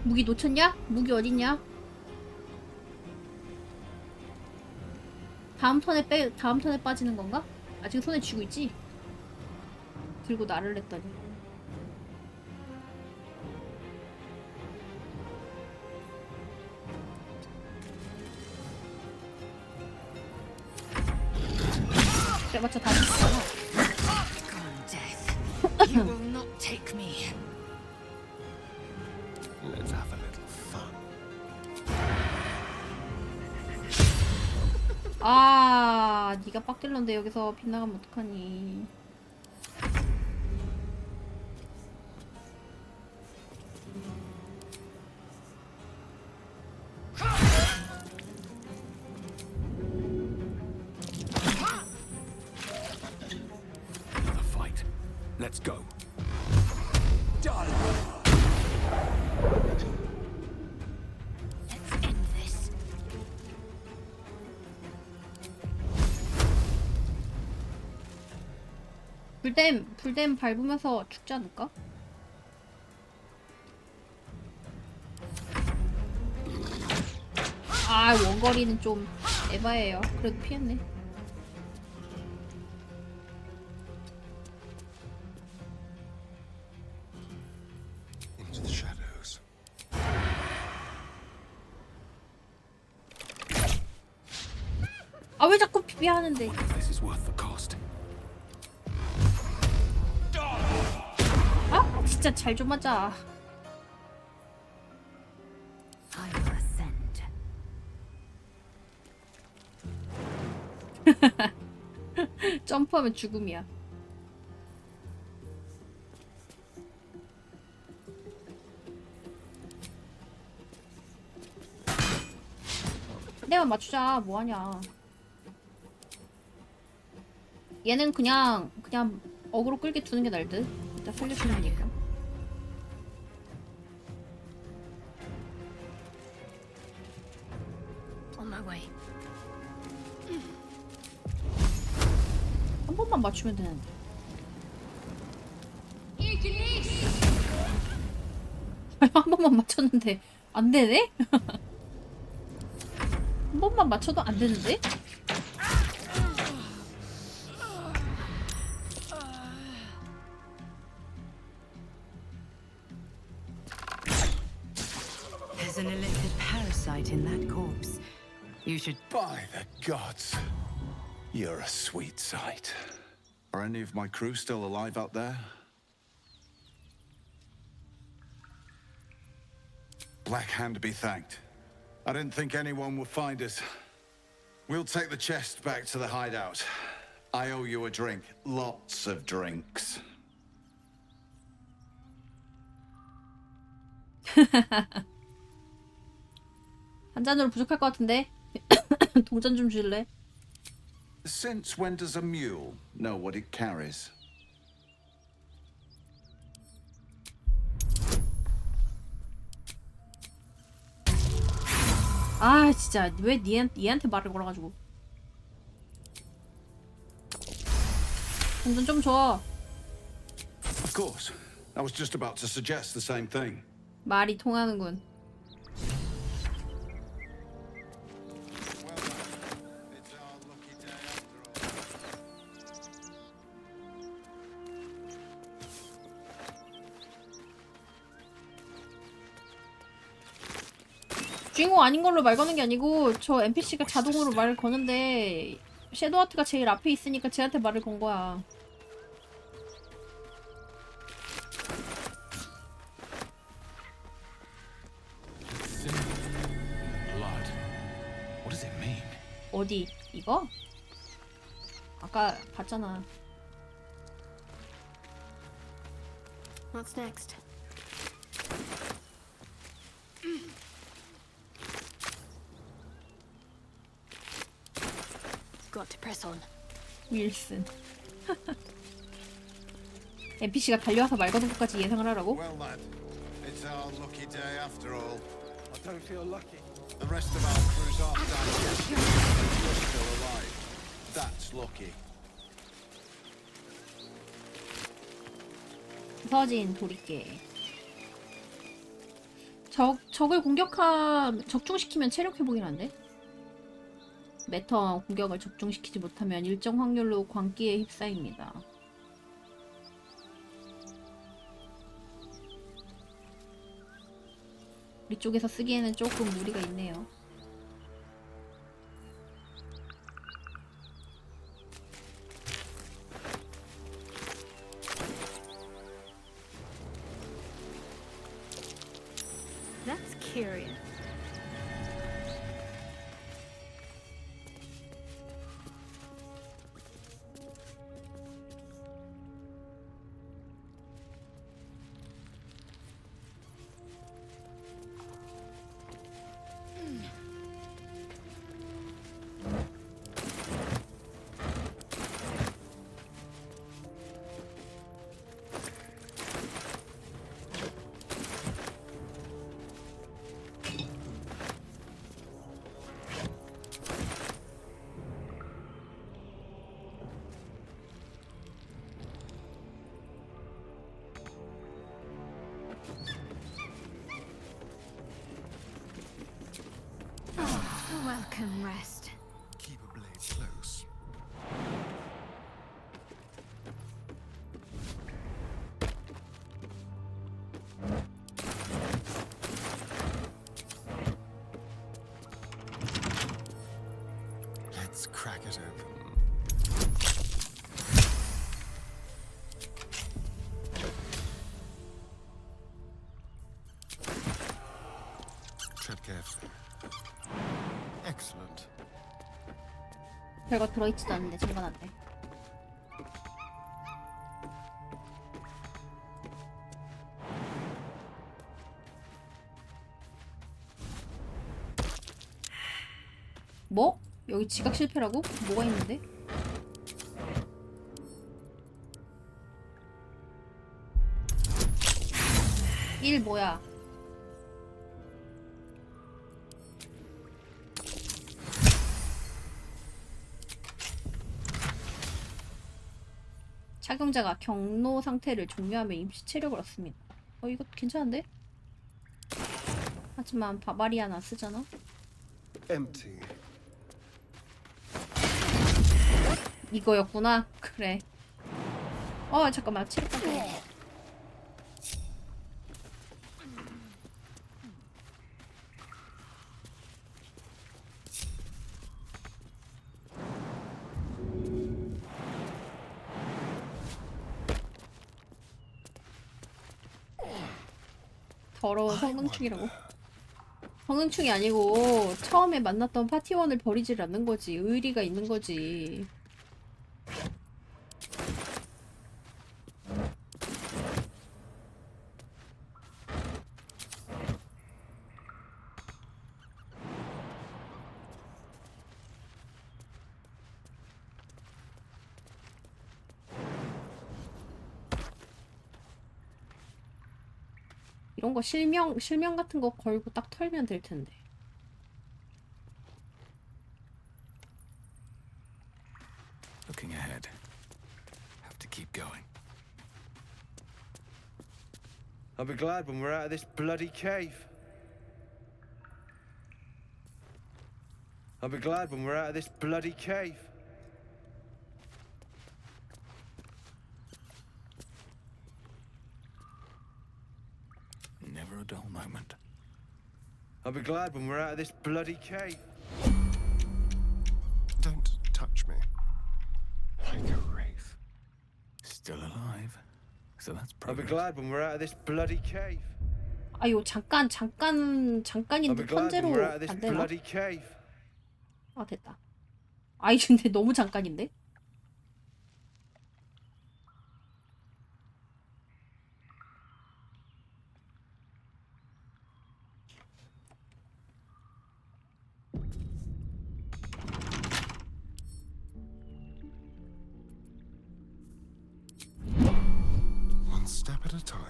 무기 놓쳤냐? 무기 어딨냐? 다음 턴에 빠지는 건가? 아직 손에 쥐고 있지? 들고 나를 냈더니. 그래봤자 다 죽잖아. You will not take me. Let's have a little fun. 아, 네가 빡딜런데 여기서 빗나가면 어떡하니. Another fight. Let's go. Let's end this. 불댐 밟으면서 죽지 않을까? 아, 원거리는 좀 에바예요. 그래도 피했네. Into the shadows. 아, 왜 자꾸 피하는데? Wonder if this is worth the cost. 아, 진짜 잘 좀 하자. I will ascend. 점프하면 죽음이야. 내가 맞추자. 뭐하냐. 얘는 그냥 어그로 끌게 두는 게 나을 듯. 일단 살려주는 거니까. On my way. 한 번만 맞추면 되는데. 한 번만 맞췄는데 안 되네? 한 번만 맞춰도 안 되는데? There's an illicit parasite in that corpse. You should. By the gods, you're a sweet sight. Are any of my crew still alive out there? Black Hand be thanked. I didn't think anyone would find us. We'll take the chest back to the hideout. I owe you a drink. Lots of drinks. 한 잔으로 부족할 것 같은데? 동전 좀 줄래? Since when does a mule know what it carries? 아, 진짜 왜 얘한테 말을 걸어가지고. 동전 좀 줘. Of course. I was just about to suggest the same thing. 말이 통하는군. It's our lucky day after all. 주인공 아닌 걸로 말 거는 게 아니고 저 NPC가 자동으로 말을 거는데 섀도우하트가 제일 앞에 있으니까 쟤한테 말을 건 거야. Blood. What does it mean? 어디? 이거? 아까 봤잖아. What's next? Got to press on. 윌슨. NPC가 달려와서 말 거는 것까지 예상을 하라고? Well, lad, it's our lucky day after all. I don't feel lucky. The rest of our crew's off digesting. We're still alive. That's lucky. 부서진 도리깨. 적을 적중시키면 체력 회복이란데? 매턴 공격을 적중시키지 못하면 일정 확률로 광기에 휩싸입니다. 우리 쪽에서 쓰기에는 조금 무리가 있네요. That's curious. Welcome, rest. Keep a blade close. Let's crack it open. Tread carefully. Excellent. 별거 들어있지도 않는데 잠깐만요. 뭐? 여기 지각 실패라고? 뭐가 있는데? 일 뭐야? 착용자가 경로 상태를 종료하며 임시 체력을 얻습니다. 이거 괜찮은데? 하지만 바바리아나 쓰잖아? Empty. 이거였구나? 그래. 잠깐만. 체력 깎아. 더러운 성능충이라고. 성능충이 아니고 처음에 만났던 파티원을 버리질 않는 거지. 의리가 있는 거지. 이런 거 실명 같은 거 걸고 딱 털면 될 텐데. Looking ahead. Have to keep going. I'll be glad when we're out of this bloody cave. I'll be glad when we're out of this bloody cave. Never a dull moment. I'll be glad when we're out of this bloody cave. Don't touch me. Like a wraith. Still alive. So that's I'll be progress. glad when we're out of this bloody cave. 요 I'll 잠깐인데 be glad when 현재로 we're out of this 안 되나? bloody cave. 됐다. 근데 너무 잠깐인데? One step at a time.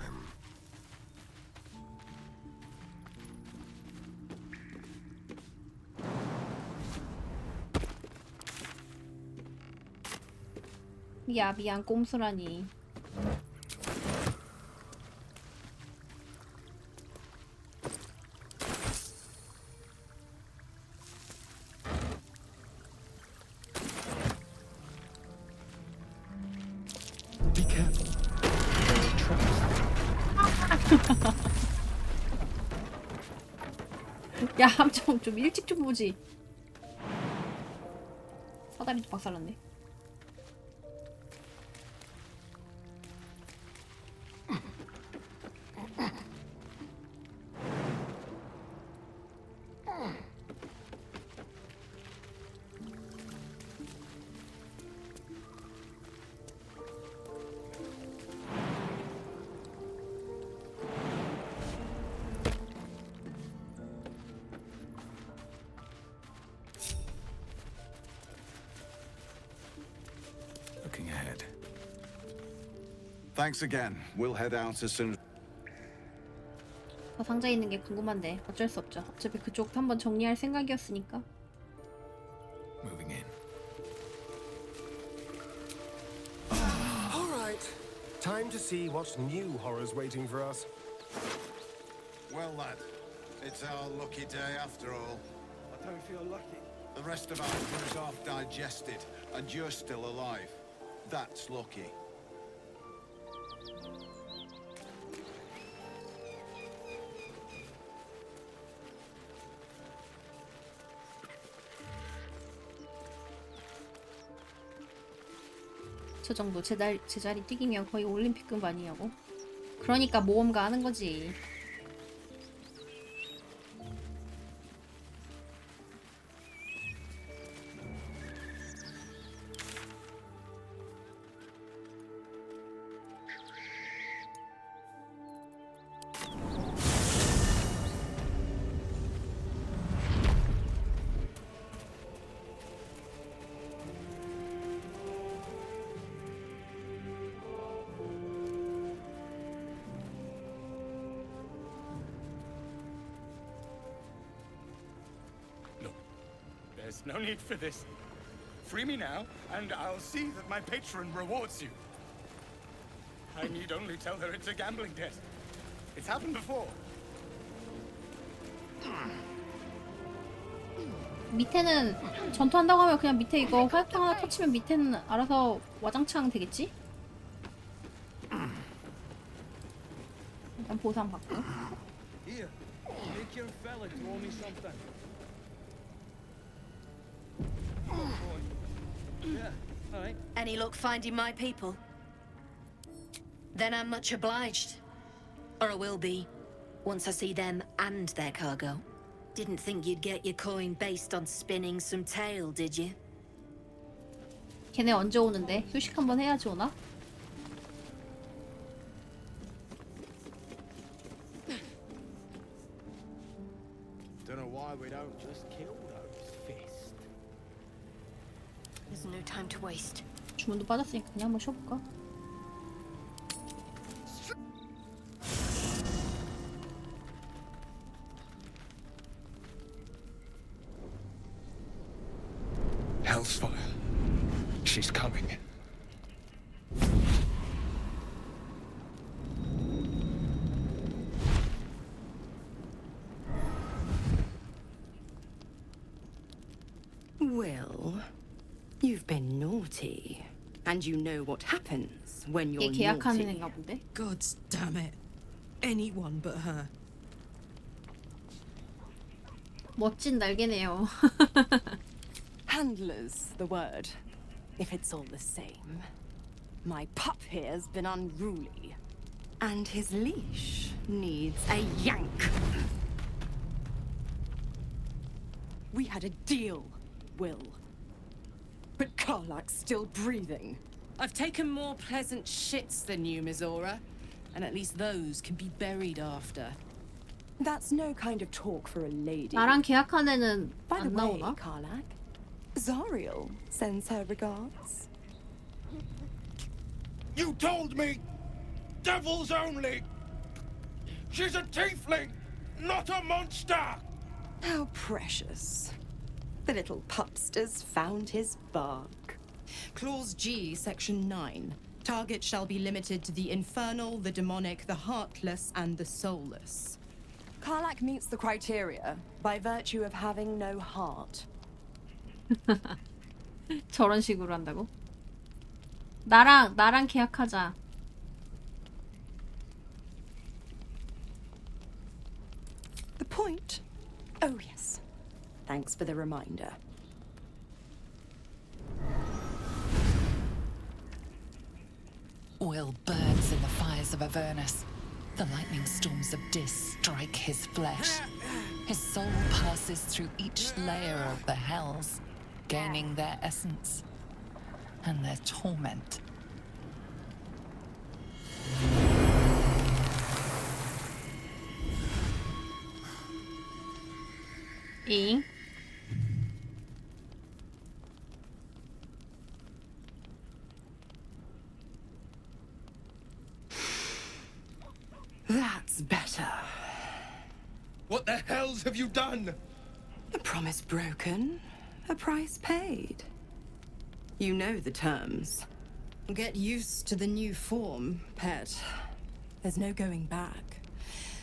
미안 꼼수라니. 야 함정 좀 일찍 좀 보지. 사다리도 박살났네. Looking ahead. Thanks again. We'll head out as soon as. 저 상자에 있는 게 궁금한데 어쩔 수 없죠. 어차피 그쪽도 한번 정리할 생각이었으니까. Moving in. All right. Time to see what new horrors waiting for us. Well, lad, it's our lucky day after all. I don't feel lucky. The rest of our crew's half digested, and you're still alive. That's lucky. 저 정도 제자리 뛰기면 거의 올림픽급 아니냐고. 그러니까 모험가 하는 거지. Look, there's no need for this. Free me now, and I'll see that my patron rewards you. I need only tell her it's a gambling debt. It's happened before. 밑에는 전투한다고 하면 그냥 밑에 이거 화약탕 하나 터치면 밑에는 알아서 와장창 되겠지? 일단 보상 받고. Here, make your fella throw me something. Yeah, all right. Any luck finding my people? Then I'm much obliged. Or I will be, once I see them and their cargo. Didn't think you'd get your coin based on spinning some tale, did you? 걔네 언제 오는데? 휴식 한번 해야지 오나? Don't know why we don't just kill those fists. There's no time to waste. 주문도 빠졌으니까 그냥 한번 쉬어볼까? Hellsfire. She's coming. Well, you've been naughty. And you know what happens when you're 얘 계약하는 naughty. 애인가 본데? God damn it. Anyone but her. 멋진 날개네요. Handler's the word, if it's all the same. My pup here's been unruly. And his leash needs a yank. We had a deal, Will. But Karlak's still breathing. I've taken more pleasant shits than you, Mizora. And at least those can be buried after. That's no kind of talk for a lady. 나랑 계약한 애는 By the 안 way, 나오나? Karlak, Zariel sends her regards. You told me! Devils only! She's a tiefling, not a monster! How precious. The little pupster's found his bark. Clause G, Section 9. Target shall be limited to the infernal, the demonic, the heartless, and the soulless. Karlak meets the criteria by virtue of having no heart. 저런 식으로 한다고? 나랑 계약하자. The point? Oh, yes. Thanks for the reminder. Will burns in the fires of Avernus. The lightning storms of Dis strike his flesh. His soul passes through each layer of the hells, gaining their essence and their torment. 잉? That's better. What the hells have you done? A promise broken, a price paid. You know the terms. Get used to the new form, pet. There's no going back.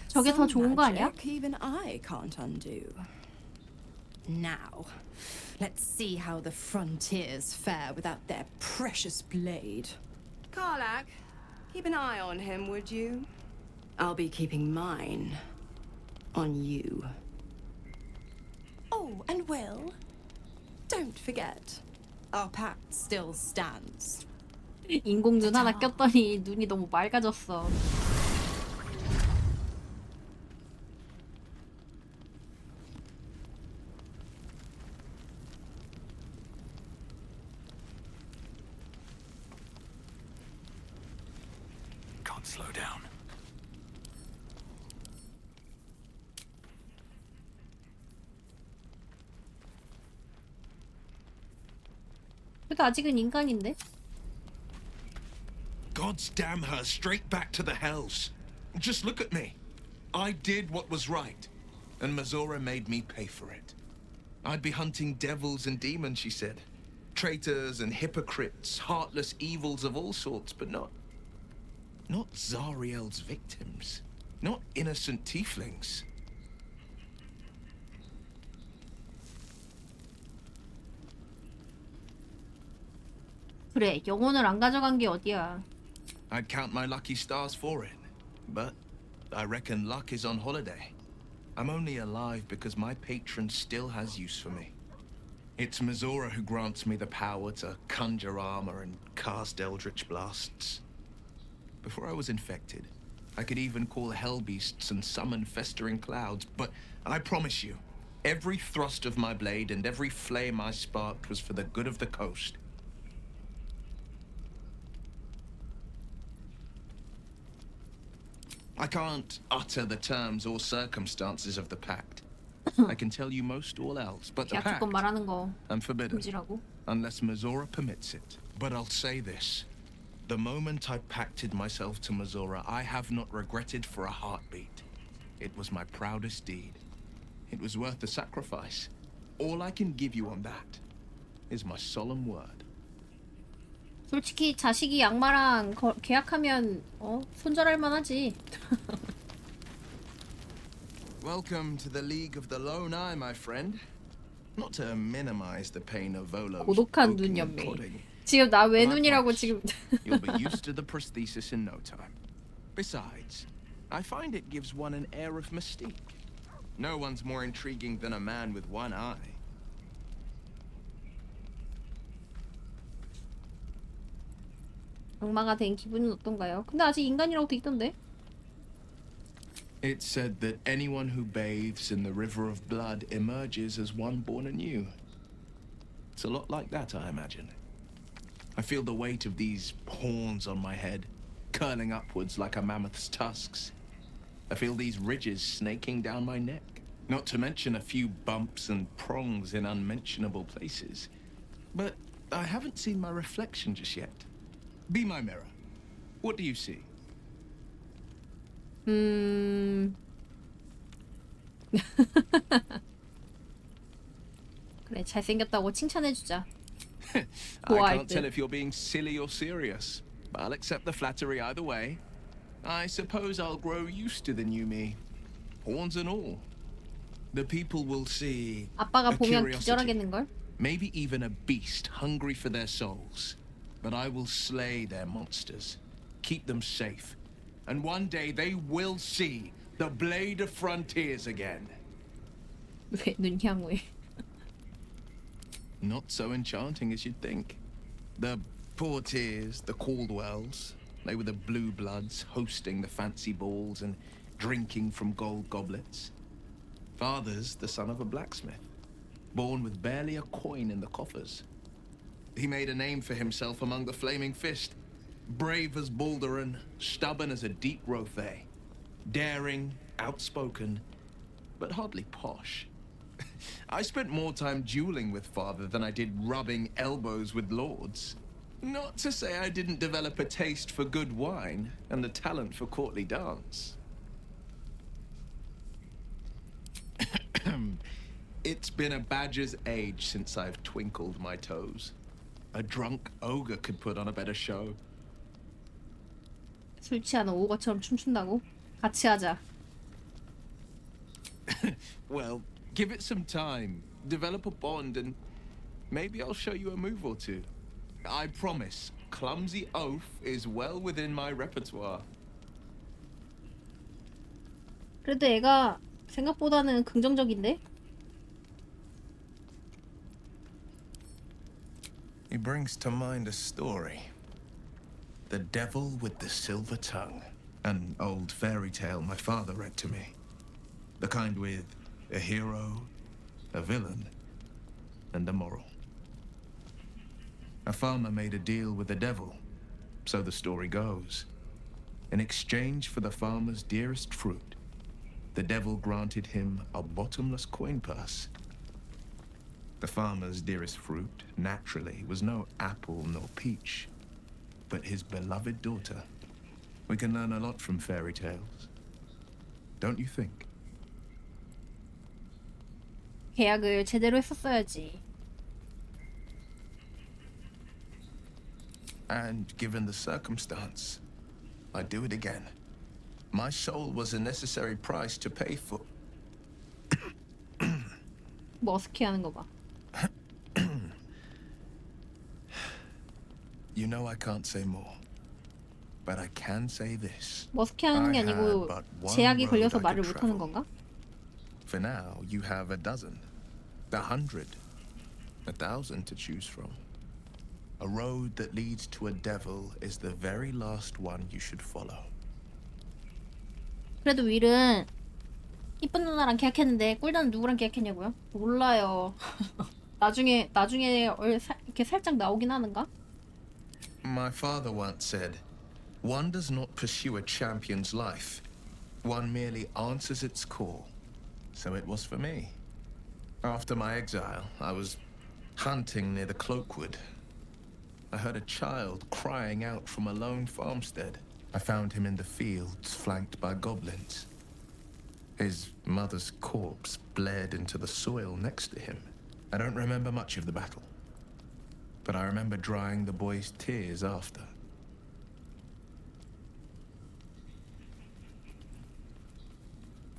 저게 더 Some 좋은 거 아니야? magic even I can't undo. Now, let's see how the frontiers fare without their precious blade. Karlach, keep an eye on him, would you? I'll be keeping mine on you. Oh, and Will, don't forget, our pact still stands. 인공눈 하나 꼈더니 눈이 너무 맑아졌어. Can't slow down. 그래도 아직은 인간인데? God's damn her straight back to the hells. Just look at me. I did what was right, and Mazora made me pay for it. I'd be hunting devils and demons, she said. Traitors and hypocrites, heartless evils of all sorts, but not Zariel's victims. Not innocent tieflings. 그래, 영혼을 안 가져간 게 어디야. I'd count my lucky stars for it, but I reckon luck is on holiday. I'm only alive because my patron still has use for me. It's Mazora who grants me the power to conjure armor and cast eldritch blasts. Before I was infected, I could even call hell beasts and summon festering clouds, but I promise you, every thrust of my blade and every flame I sparked was for the good of the coast. I can't utter the terms or circumstances of the pact. I can tell you most all else, but the 계약 pact, 조건 말하는 거 I'm forbidden, 금지라고. unless Mazora permits it. But I'll say this. The moment I pacted myself to Mazora, I have not regretted for a heartbeat. It was my proudest deed. It was worth the sacrifice. All I can give you on that is my solemn word. 솔직히 자식이 양마랑 계약하면 손절할 만하지. Welcome to the League of the Lone Eye, my friend. Not to minimize the pain of Volo's 고독한 oaking 눈 and 연맹. prodding. 지금 나 But I 외눈이라고 promise 지금. you'll be used to the prosthesis in no time. Besides, I find it gives one an air of mystique. No one's more intriguing than a man with one eye. 악마가 된 기분은 어떤가요? 근데 아직 인간이라고 돼 있던데. It's said that anyone who bathes in the river of blood emerges as one born anew. It's a lot like that, I imagine. I feel the weight of these horns on my head, curling upwards like a mammoth's tusks. I feel these ridges snaking down my neck, not to mention a few bumps and prongs in unmentionable places. But I haven't seen my reflection just yet. Be my mirror. What do you see? 그래, 잘생겼다고 칭찬해주자. I 좋아할 can't tell 듯. if you're being silly or serious. I'll accept the flattery either way. I suppose I'll grow used to the new me. Horns and all. The people will see 아빠가 a 보면 curiosity, 기절하겠는걸? maybe even a beast hungry for their souls. But I will slay their monsters, keep them safe. And one day they will see The Blade of Frontiers again. 왜 눈향왜? Not so enchanting as you'd think. The Portiers, the Caldwells, they were the blue bloods hosting the fancy balls and drinking from gold goblets. Father's the son of a blacksmith, born with barely a coin in the coffers. He made a name for himself among the Flaming Fist. Brave as Balduran, stubborn as a deep Rothay. Daring, outspoken, but hardly posh. I spent more time dueling with Father than I did rubbing elbows with lords. Not to say I didn't develop a taste for good wine and the talent for courtly dance. It's been a badger's age since I've twinkled my toes. A drunk ogre could put on a better show. 술 취한 오거처럼 춤춘다고? 같이 하자. Well, give it some time. Develop a bond and maybe I'll show you a move or two. I promise, clumsy oath is well within my repertoire. 그래도 애가 생각보다는 긍정적인데? He brings to mind a story. The Devil with the Silver Tongue. An old fairy tale my father read to me. The kind with a hero, a villain, and a moral. A farmer made a deal with the devil, so the story goes. In exchange for the farmer's dearest fruit, the devil granted him a bottomless coin purse. The farmer's dearest fruit, naturally, was no apple nor peach, but his beloved daughter. We can learn a lot from fairy tales. Don't you think? 계약을 제대로 했었어야지. And given the circumstance, I'd do it again. My soul was a necessary price to pay for. 머스키 하는 거 봐. You know I can't say more, but I can say this. 머스키 하는 게 아니고 제약이 걸려서 말을 못 하는 건가? For now, you have a dozen, 100, 1,000 to choose from. A road that leads to a devil is the very last one you should follow. 그래도 윌은 이쁜 누나랑 계약했는데 꿀단은 누구랑 계약했냐고요? 몰라요. 나중에 이렇게 살짝 나오긴 하는가? My father once said, "One does not pursue a champion's life. One merely answers its call." So it was for me. After my exile, I was hunting near the Cloakwood. I heard a child crying out from a lone farmstead. I found him in the fields, flanked by goblins. His mother's corpse bled into the soil next to him. I don't remember much of the battle, but I remember drying the boy's tears after.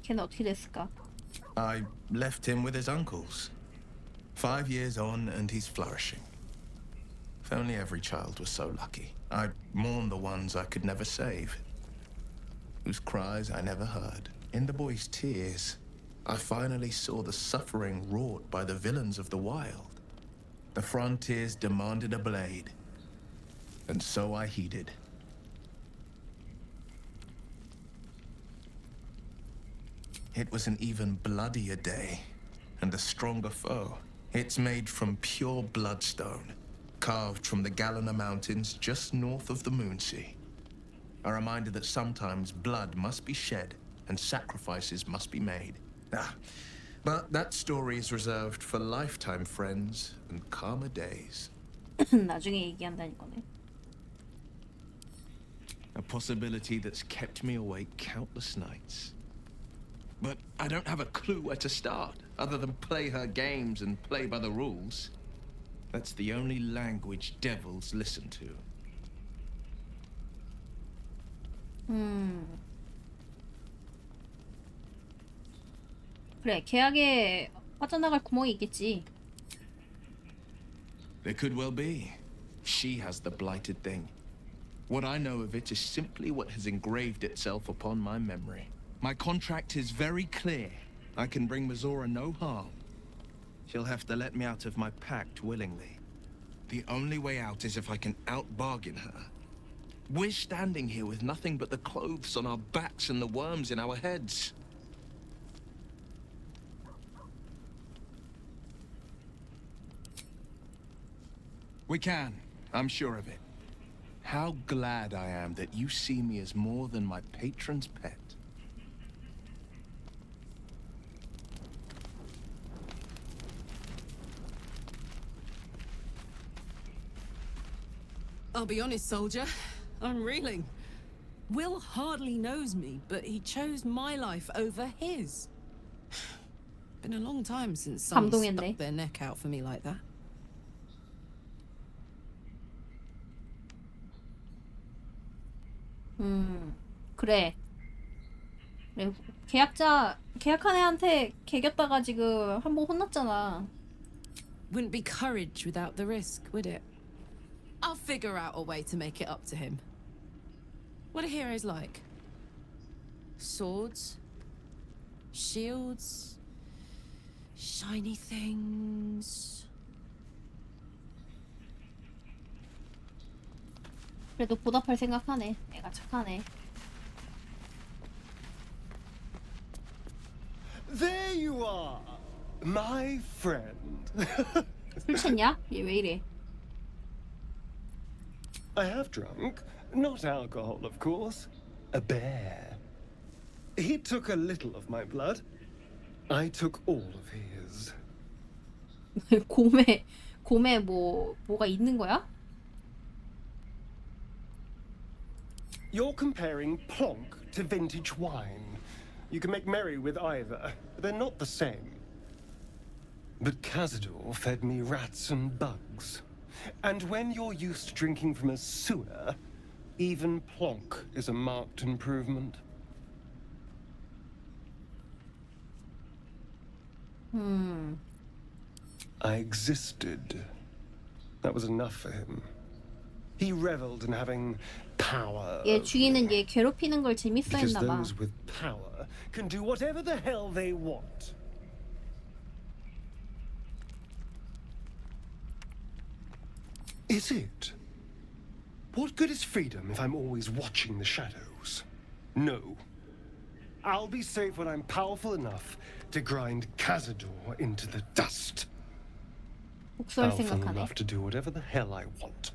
걔는 어떻게 됐을까? I left him with his uncles. 5 years on, and he's flourishing. If only every child was so lucky. I mourn the ones I could never save, whose cries I never heard. In the boy's tears, I finally saw the suffering wrought by the villains of the wild. The frontiers demanded a blade, and so I heeded. It was an even bloodier day, and a stronger foe. It's made from pure bloodstone, carved from the Galena Mountains just north of the Moonsea. A reminder that sometimes blood must be shed and sacrifices must be made. But that story is reserved for lifetime friends and calmer days. 나중에 얘기한다는 거네. A possibility that's kept me awake countless nights. But I don't have a clue where to start, other than play her games and play by the rules. That's the only language devils listen to. 그래, 계약에 빠져나갈 구멍이 있겠지. There could well be. She has the blighted thing. What I know of it is simply what has engraved itself upon my memory. My contract is very clear. I can bring Mizora no harm. She'll have to let me out of my pact willingly. The only way out is if I can out-bargain her. We're standing here with nothing but the clothes on our backs and the worms in our heads. We can. I'm sure of it. How glad I am that you see me as more than my patron's pet. I'll be honest, soldier. I'm reeling. Will hardly knows me, but he chose my life over his. Been a long time since someone 감동했네. stuck their neck out for me like that. 그래. 그래. 계약한 애한테 개겼다가 지금 한 번 혼났잖아. Wouldn't be courage without the risk, would it? I'll figure out a way to make it up to him. What are heroes like? Swords? Shields? Shiny things? 그래도 보답할 생각하네. 애가 착하네. There you are, my friend. 술 챘냐? 얘 왜 이래? I have drunk. Not alcohol, of course. A bear. He took a little of my blood. I took all of his. 곰에 뭐가 있는 거야? You're comparing plonk to vintage wine. You can make merry with either, but they're not the same. But Cazador fed me rats and bugs. And when you're used to drinking from a sewer, even plonk is a marked improvement. I existed. That was enough for him. He reveled in having power. 얘 주인은 얘 괴롭히는 걸 재밌어 Because 했나 봐. those with power can do whatever the hell they want. Is it? What good is freedom if I'm always watching the shadows? No. I'll be safe when I'm powerful enough to grind Cazador into the dust. 복수할 Powerful 생각하네. enough to do whatever the hell I want.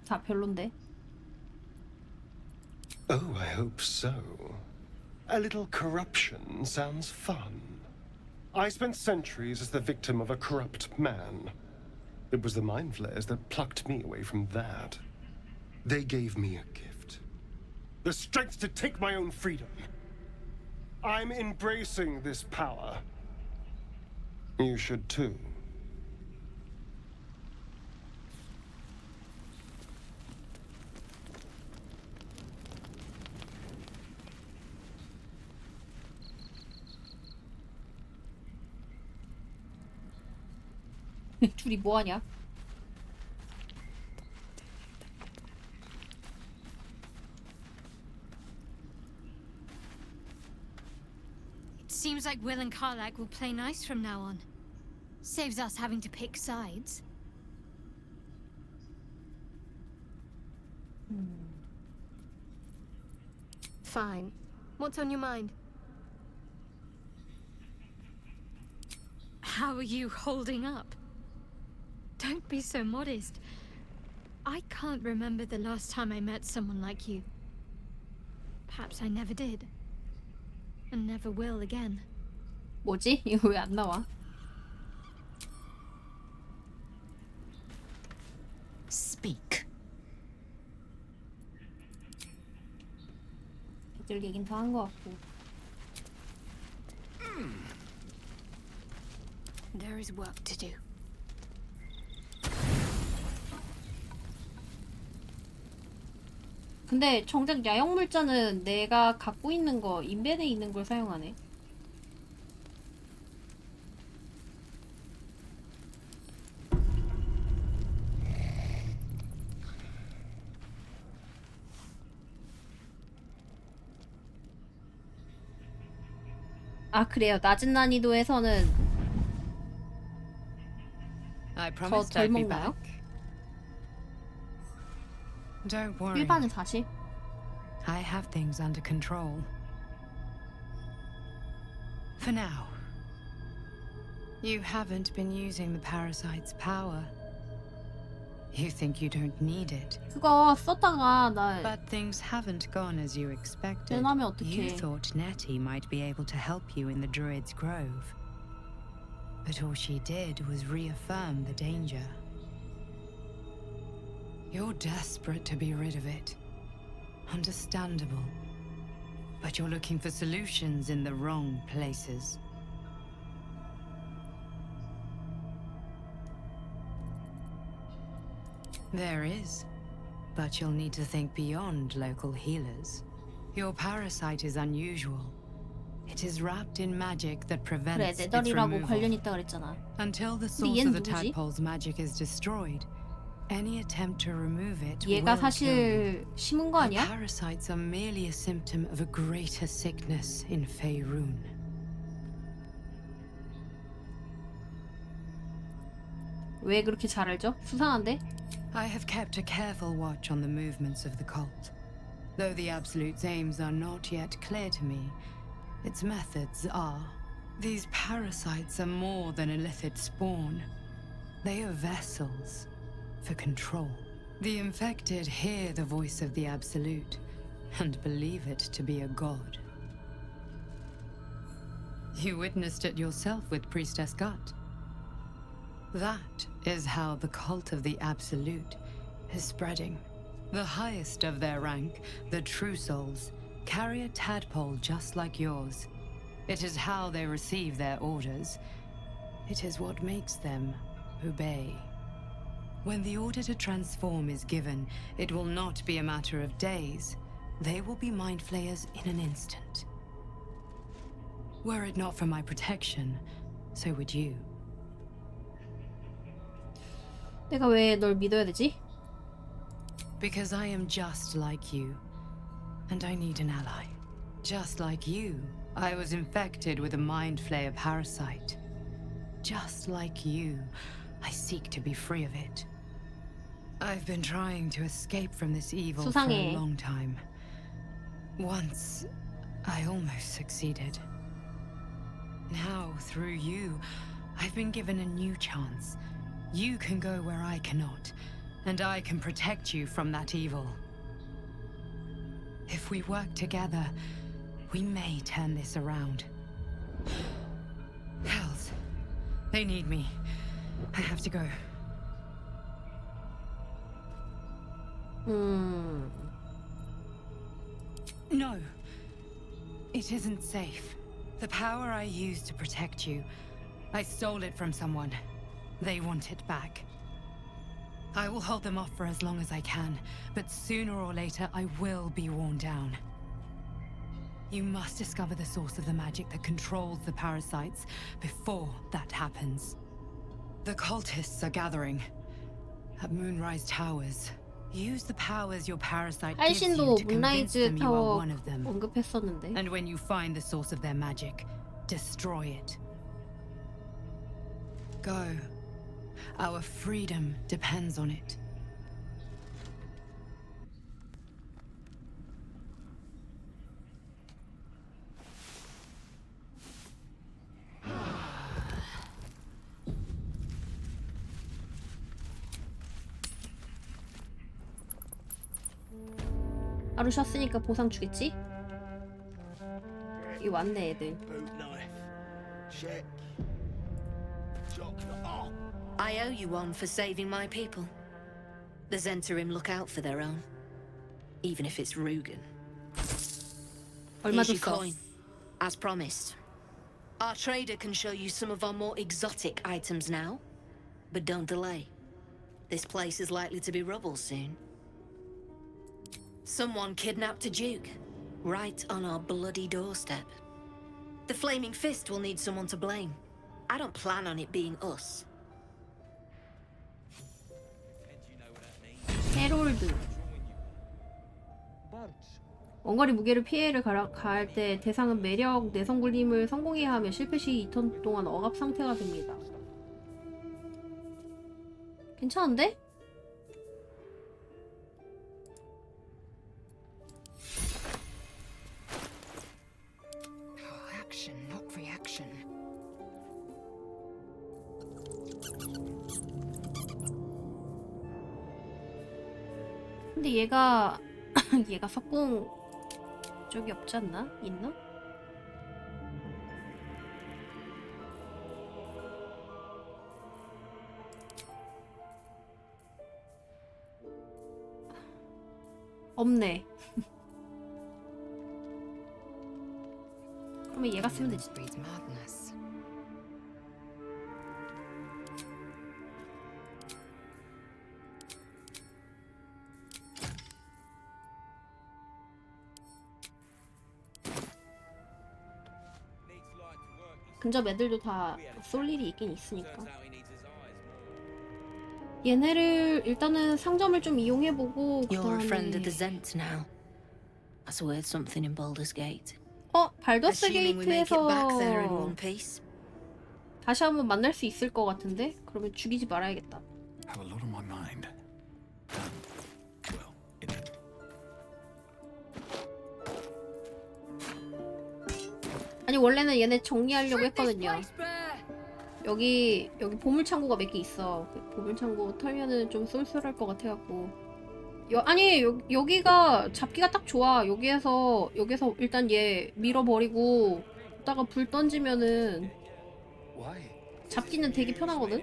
다 별론데. Oh, I hope so. A little corruption sounds fun. I spent centuries as the victim of a corrupt man. It was the mind flayers that plucked me away from that. They gave me a gift. The strength to take my own freedom. I'm embracing this power. You should too. 둘이 뭐 하냐? It seems like Will and Karlach will play nice from now on. Saves us having to pick sides. Fine. What's on your mind? How are you holding up? Don't be so modest. I can't remember the last time I met someone like you. Perhaps I never did. And never will again. 뭐지? 이거 왜 안 나와? Speak. 애들 얘긴 다 한 것 같고. There is work to do. 근데 정작 야영물자는 내가 갖고 있는 거, 인벤에 있는 걸 사용하네. 아, 그래요. 낮은 난이도에서는 I 더 promised 덜 I'd be 먹나요? back. Don't worry. 일반은 40. I have things under control. For now. You haven't been using the parasite's power. You think you don't need it. 그거 썼다가 나 But things haven't gone as you expected. 떼나면 You 어떡해. thought Nettie might be able to help you in the Druid's Grove. But all she did was reaffirm the danger. You're desperate to be rid of it. Understandable. But you're looking for solutions in the wrong places. There is. But you'll need to think beyond local healers. Your parasite is unusual. It is wrapped in magic that 그래, prevents its 네덜이라고 removal. 관련 있다 그랬잖아. Until the 근데 source 얘는 of the 누구지? tadpole's magic is destroyed, any attempt to remove it 얘가 will kill you. 사실 심은 거 The 아니야? parasites are merely a symptom of a greater sickness in Faerun. 왜 그렇게 잘 알죠? 수상한데? I have kept a careful watch on the movements of the cult. Though the Absolute's aims are not yet clear to me, its methods are. These parasites are more than illithid spawn. They are vessels for control. The infected hear the voice of the Absolute and believe it to be a god. You witnessed it yourself with Priestess Gut. That is how the cult of the Absolute is spreading. The highest of their rank, the True Souls, carry a tadpole just like yours. It is how they receive their orders. It is what makes them obey. When the order to transform is given, it will not be a matter of days. They will be mind flayers in an instant. Were it not for my protection, so would you. 내가 왜 널 믿어야 되지? Because I am just like you, and I need an ally. Just like you, I was infected with a Mind Flayer parasite. Just like you, I seek to be free of it. I've been trying to escape from this evil for a 수상해. long time. Once, I almost succeeded. Now, through you, I've been given a new chance. You can go where I cannot, and I can protect you from that evil. If we work together, we may turn this around. Hells, they need me. I have to go. No, it isn't safe. The power I used to protect you, I stole it from someone. They want it back. I will hold them off for as long as I can, but sooner or later I will be worn down. You must discover the source of the magic that controls the parasites before that happens. The cultists are gathering at Moonrise Towers. Use the powers your parasite gives you 할신도 to convince them 문라이즈 you are 타워 one of them. 언급했었는데. And when you find the source of their magic, destroy it. Go. Our freedom depends on it. 하루 쉬었으니까 보상 주겠지? 이 왔네 애들. I owe you one for saving my people. The Zentarim look out for their own, even if it's Rugen. 얼마 Here's your 줬어? coin, as promised. Our trader can show you some of our more exotic items now, but don't delay. This place is likely to be rubble soon. Someone kidnapped a Duke, right on our bloody doorstep. The Flaming Fist will need someone to blame. I don't plan on it being us. 해롤드. 원거리 무게를 피해를 가할 때 대상은 매력 내성 굴림을 성공해야 하며 실패 시 2턴 동안 억압 상태가 됩니다. 괜찮은데? Action, not reaction. 근데 얘가 얘가 석궁 쪽이 없지 않나? 있나? 없네. 그러면 얘가 쓰면 되지. Breeds madness. 근접 애들도 다 쏠 일이 있긴 있으니까. 얘네를 일단은 상점을 좀 이용해보고 You're a friend of 그다음에 the Zent now. That's worth something in Baldur's Gate. 발더스 Assuming we make it back there in 게이트에서 one piece. 다시 한번 만날 수 있을 것 같은데? 그러면 죽이지 말아야겠다. Have a lot on my mind. Well, 아니 원래는 얘네 정리하려고 했거든요. 여기 보물창고가 몇 개 있어. 그 보물창고 털면은 좀 쏠쏠할 것 같아갖고. 여기가 잡기가 딱 좋아. 여기에서 일단 얘 밀어버리고 이따가 불 던지면은 잡기는 되게 편하거든.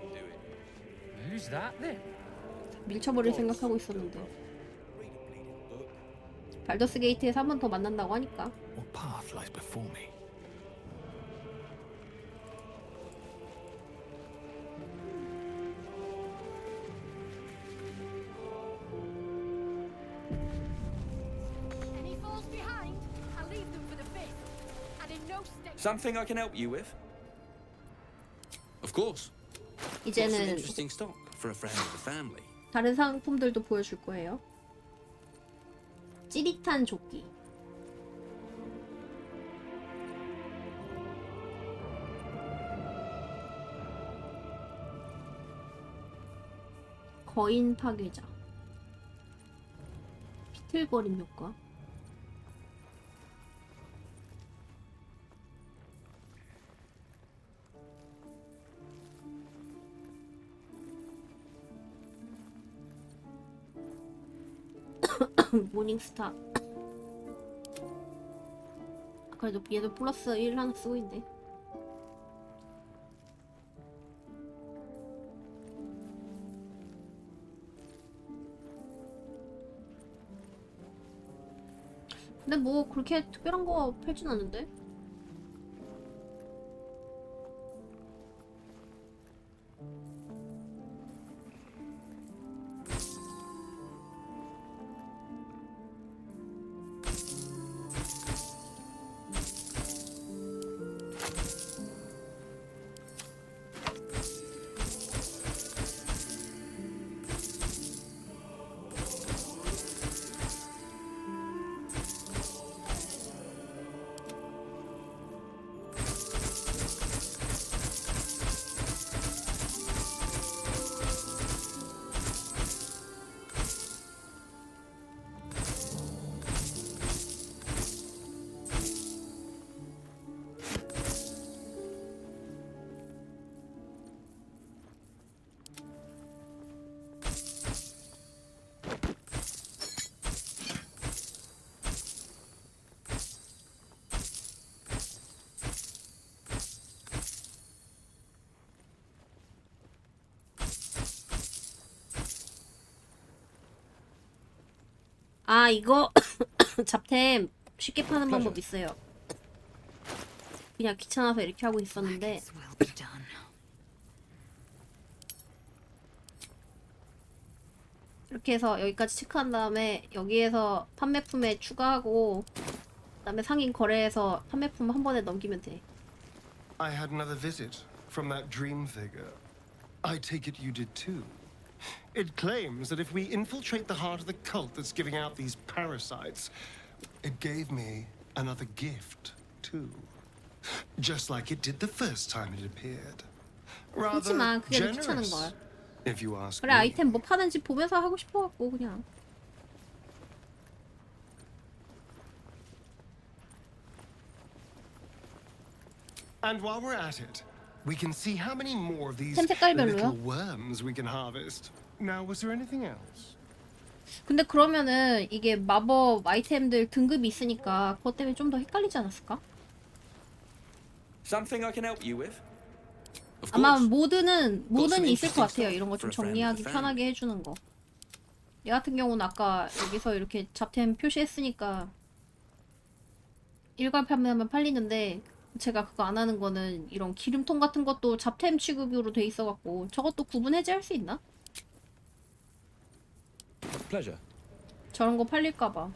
밀쳐버릴 생각하고 있었는데. 발더스 게이트에서 한 번 더 만난다고 하니까. what path lies before me? Any falls behind, I leave them for the fifth. And in no state. Something I can help you with? Of course. Some 이제는 interesting stock for a friend of the family. 다른 상품들도 보여줄 거예요. 찌릿한 조끼. 거인 파괴자. 비틀거림 효과. 모닝스타. 그래도 얘도 플러스 1 하나 쓰고 있네. 근데 뭐 그렇게 특별한 거 팔진 않는데? 아 이거 잡템 쉽게 파는 방법 있어요. 그냥 귀찮아서 이렇게 하고 있었는데 이렇게 해서 여기까지 체크한 다음에 여기에서 판매품에 추가하고 그다음에 상인 거래해서 판매품 한 번에 넘기면 돼. I had another visit from that dream figure. I take it you did too. It claims that if we infiltrate the heart of the cult that's giving out these parasites, it gave me another gift too. Just like it did the first time it appeared. Rather 그렇지만 그게 더 귀찮은 generous, 거야. if you ask 그래 me. 아이템 뭐 파는지 보면서 하고 싶어갖고 그냥. And while we're at it, we can see how many more of these 템 색깔별로요? little worms we can harvest. Now, was there anything else? 근데 그러면은 이게 마법 아이템들 등급이 있으니까 그것 때문에 좀 더 헷갈리지 않았을까? Something I can help you with? Of 아마 course. 모드는 있을 것 interesting 같아요. stuff 이런 거 좀 for a friend 정리하기 of the 편하게 해주는 거. 얘 같은 경우는 아까 여기서 이렇게 잡템 표시했으니까 일괄 판매하면 팔리는데 제가 그거 안 하는 거는 이런 기름통 같은 것도 잡템 취급으로 돼 있어갖고 저것도 구분 해제할 수 있나? Pleasure. 저런 거 팔릴까봐.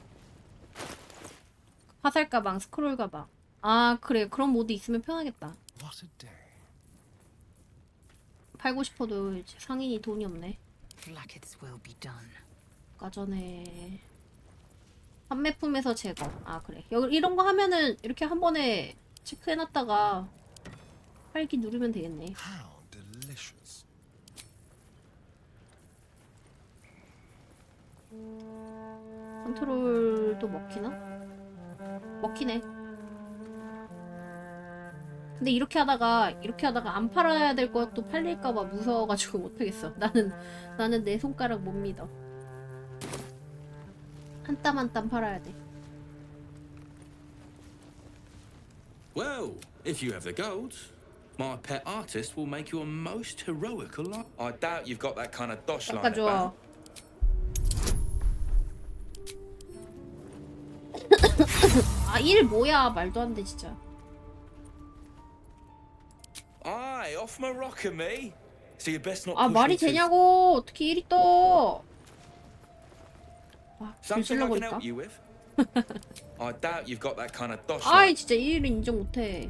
화살 가방, 스크롤 가방. 아 그래 그런 모드 있으면 편하겠다. What a day. 팔고 싶어도 이제 상인이 돈이 없네. Blackets will be done. 아까 전에 판매품에서 제거. 아 그래. 여기 이런 거 하면은 이렇게 한 번에 체크해놨다가 팔기 누르면 되겠네. How delicious. 컨트롤도 먹히나? 먹히네. 근데 이렇게 하다가 안 팔아야 될 것도 팔릴까봐 무서워가지고 못하겠어. 나는 내 손가락 못 믿어. 한 땀 한 땀 팔아야 돼. Well, if you have the gold, my pet artist will make you a most heroical life. I doubt you've got that kind of dosh line 깎아줘. about. 아, 일 뭐야. 말도 안 돼, 진짜. Aye, off Morocco, me. So you best not 아, push 말이 me too 되냐고. 어떻게 일이 떠. 아, Something I 질질러 can 버릴까? help you with? I doubt you've got that kind of dosh 아이, line. 진짜 이 일은 인정 못해.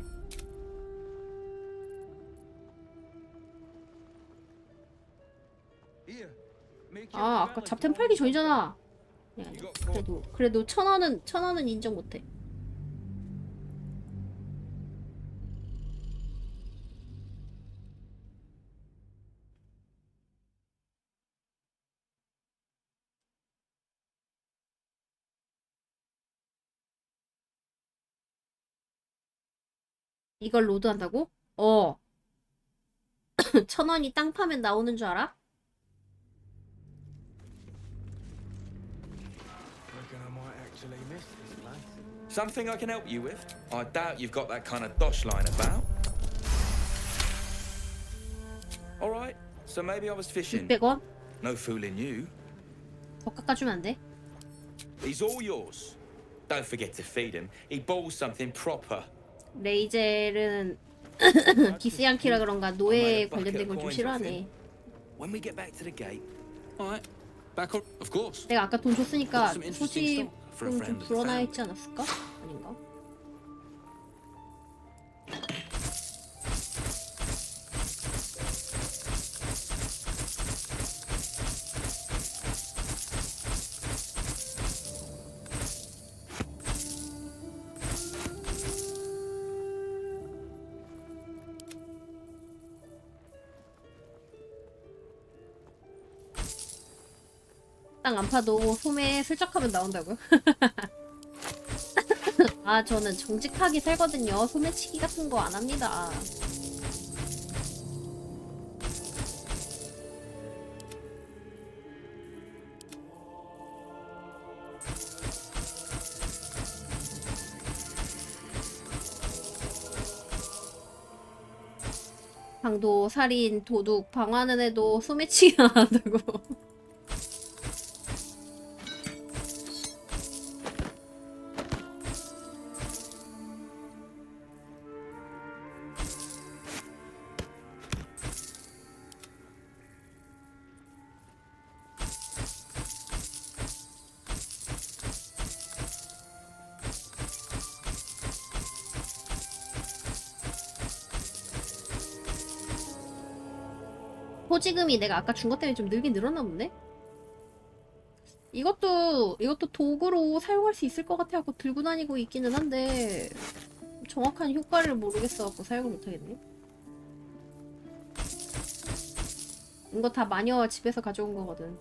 아, 아까 잡템 팔기 전이잖아. 아니, 그래도 1,000원은 인정 못해. 이걸 로드한다고? 1,000원이 땅 파면 나오는 줄 알아? Something I can help you with? I doubt you've got that kind of dosh line about. All right, so maybe I was fishing. 600원? No fooling you. 더 깎아주면 안 돼? He's all yours. Don't forget to feed him. He balls something proper. 레이젤은 기스양키라 그런가 노예에 관련된 걸 좀 싫어하네. When we get back to the gate. All right, back on. Of course. 내가 아까 돈 줬으니까 Got some interesting 소지품 stuff for a 좀 friend of the 불어놔야 family. 했지 않았을까? 아닌가? 땅 안 파도 소매 슬쩍 하면 나온다고요? 아, 저는 정직하게 살거든요. 소매치기 같은 거 안 합니다. 강도, 살인, 도둑, 방화는 해도 소매치기 안 한다고. 포지금이 내가 아까 준 것 때문에 좀 늘긴 늘었나 본데? 이것도 도구로 사용할 수 있을 것 같아갖고 들고 다니고 있기는 한데 정확한 효과를 모르겠어갖고 사용을 못하겠네. 이거 다 마녀 집에서 가져온 거거든.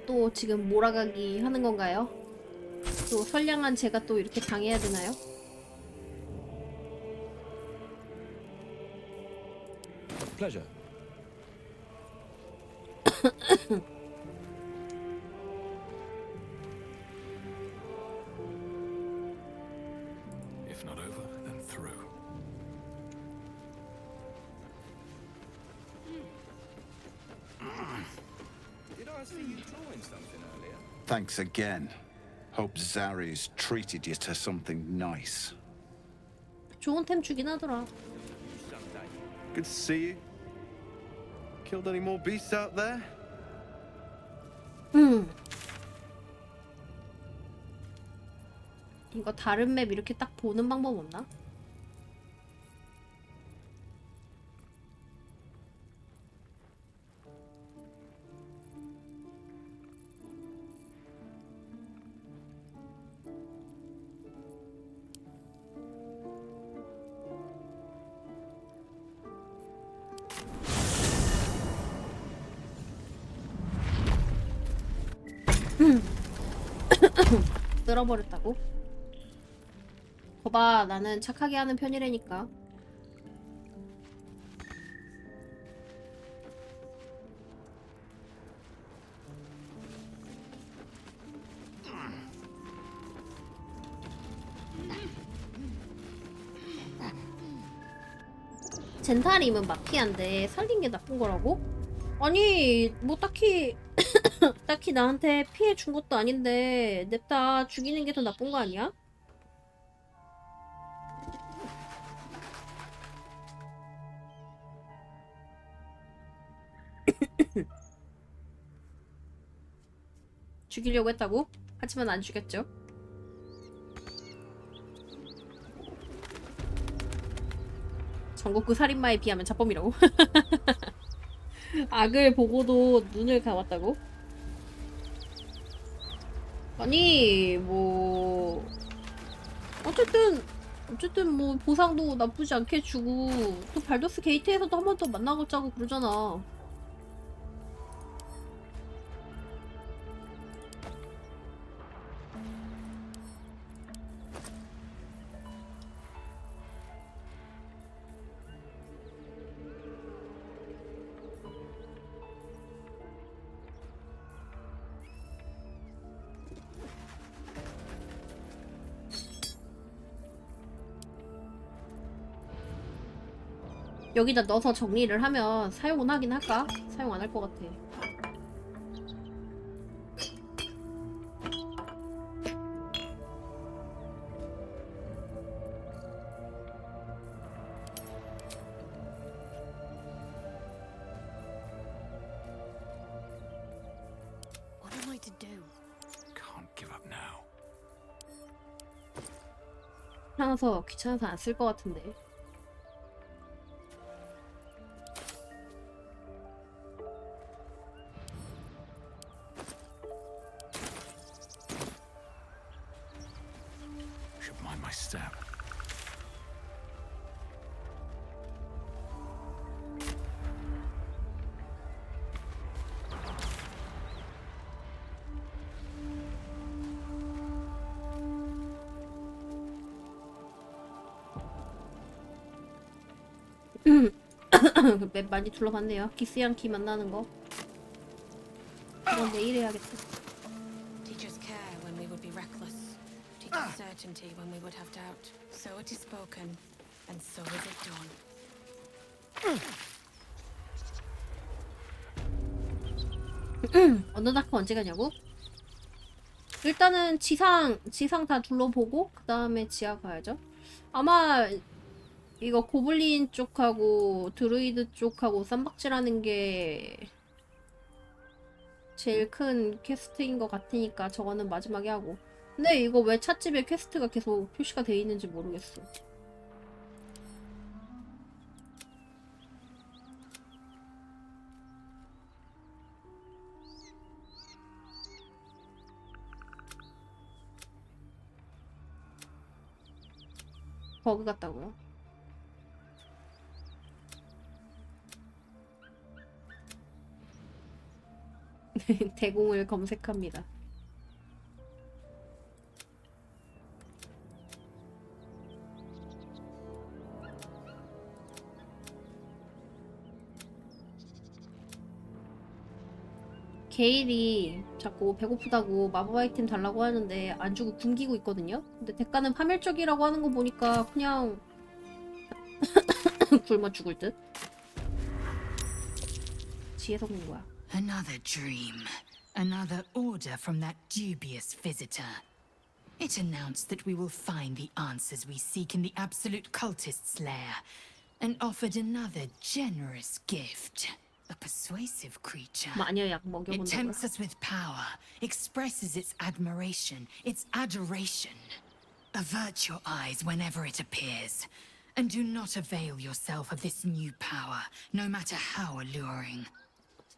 또 지금 몰아가기 하는 건가요? 또 선량한 제가 또 이렇게 당해야 되나요? Pleasure. If not over, then through. Did I see you drawing something earlier? Thanks again. Hope Zari's treated you to something nice. 좋은 템 주긴 하더라. Good to see you. Killed any more beasts out there? 이거 다른 맵 이렇게 딱 보는 방법 없나? 쓸어버렸다고? 거봐, 나는 착하게 하는 편이라니까. 젠탈임은 마피아인데 살린 게 나쁜 거라고? 아니, 뭐 딱히 딱히 나한테 피해 준 것도 아닌데 냅다 죽이는 게 더 나쁜 거 아니야? 죽이려고 했다고? 하지만 안 죽였죠. 전국구 살인마에 비하면 자범이라고? 악을 보고도 눈을 감았다고? 아니 뭐 어쨌든 뭐 보상도 나쁘지 않게 주고 또 발더스 게이트에서도 한 번 더 만나고자고 그러잖아. 여기다 넣어서 정리를 하면 사용은 하긴 할까? 사용 안 할 것 같아. What am I to do? Can't give up now. 귀찮아서 안 쓸 것 같은데. Should mind my step. 맵 많이 둘러봤네요. 기스양키 만나는 거. 이건 내일 해야겠다. Teach us care when we would be reckless. Teach us certainty when we would have doubt. So it is spoken, and so is it done. 언더다크 언제 가냐고? 일단은 지상 다 둘러보고 그 다음에 지하 가야죠. 아마 이거 고블린 쪽하고 드루이드 쪽하고 쌈박질하는 게 제일 큰 퀘스트인 것 같으니까 저거는 마지막에 하고. 근데 이거 왜 찻집에 퀘스트가 계속 표시가 돼 있는지 모르겠어. 버그 같다고요? 대공을 검색합니다. 게일이 자꾸 배고프다고 마법 아이템 달라고 하는데 안 주고 굶기고 있거든요? 근데 대가는 파멸적이라고 하는 거 보니까 그냥 굶어 죽을 듯? 지혜서 먹는 거야. Another dream. Another order from that dubious visitor. It announced that we will find the answers we seek in the Absolute Cultist's lair, and offered another generous gift. A persuasive creature. 마녀 약 It 먹여본다고요? tempts us with power, expresses its admiration, its adoration. Avert your eyes whenever it appears, and do not avail yourself of this new power, no matter how alluring.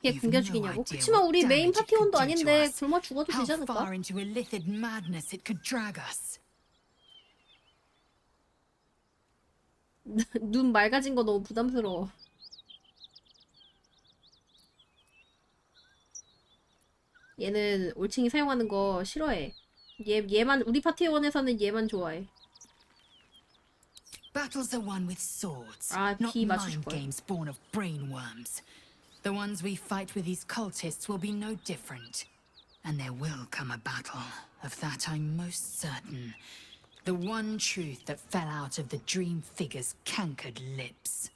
얘 굶겨 죽이냐고? 그치만 우리 메인 파티원도 아닌데 굶어 죽어도 되지 How 않을까? far into illithid madness it could drag us. 눈 맑아진 거 너무 부담스러워. 얘는 올챙이 사용하는 거 싫어해. 얘만 우리 파티원에서는 얘만 좋아해. Battles are won with swords, 아, not 피 맞추실 mind 거야. games born of brainworms. The ones we fight with these cultists will be no different. And there will come a battle. Of that I'm most certain. The one truth that fell out of the dream figure's cankered lips.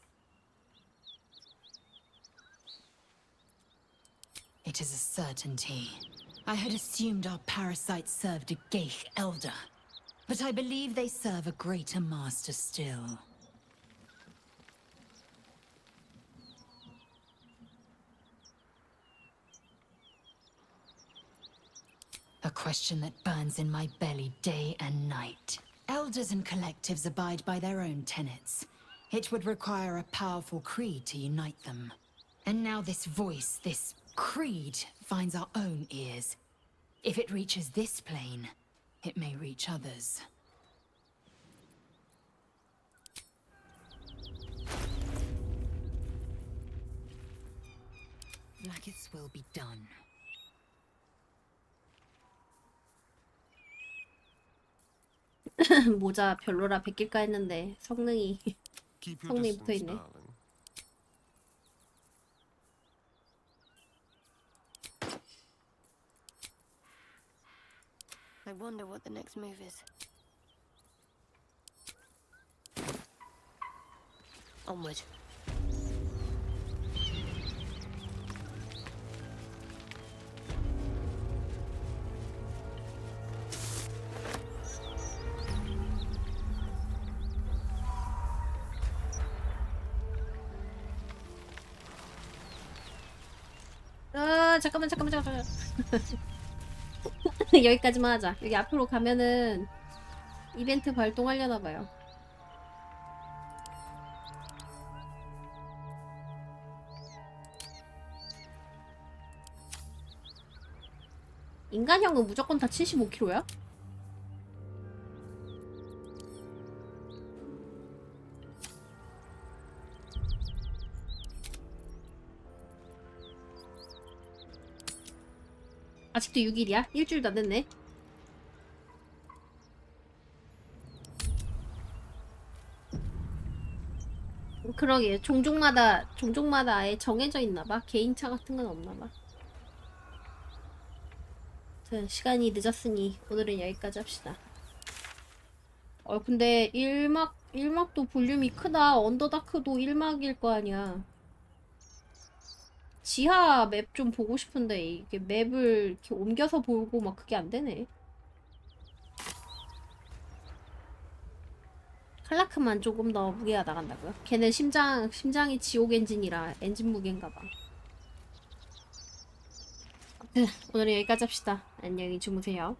It is a certainty. I had assumed our parasites served a Geich elder, but I believe they serve a greater master still. A question that burns in my belly day and night. Elders and collectives abide by their own tenets. It would require a powerful creed to unite them. And now this voice, this creed, finds our own ears. If it reaches this plane, it may reach others. Blackith's will be done. 모자 별로라 베낄까 했는데 성능이 Keep your 성능이 distance, 붙어있네. darling. I wonder what the next move is. Onward. 아 잠깐만. 여기까지만 하자. 여기 앞으로 가면은 이벤트 발동하려나봐요. 인간형은 무조건 다 75kg야? 아직도 6일이야? 일주일도 안 됐네. 그러게 종족마다 아예 정해져 있나봐. 개인차 같은 건 없나봐. 시간이 늦었으니 오늘은 여기까지 합시다. 근데 1막도 볼륨이 크다. 언더다크도 1막일 거 아니야. 지하 맵 좀 보고 싶은데 이게 맵을 이렇게 옮겨서 보고 막 그게 안 되네. 클라크만 조금 더 무게가 나간다고요? 걔는 심장이 지옥 엔진이라 엔진 무게인가봐. 아무튼 오늘은 여기까지 합시다. 안녕히 주무세요.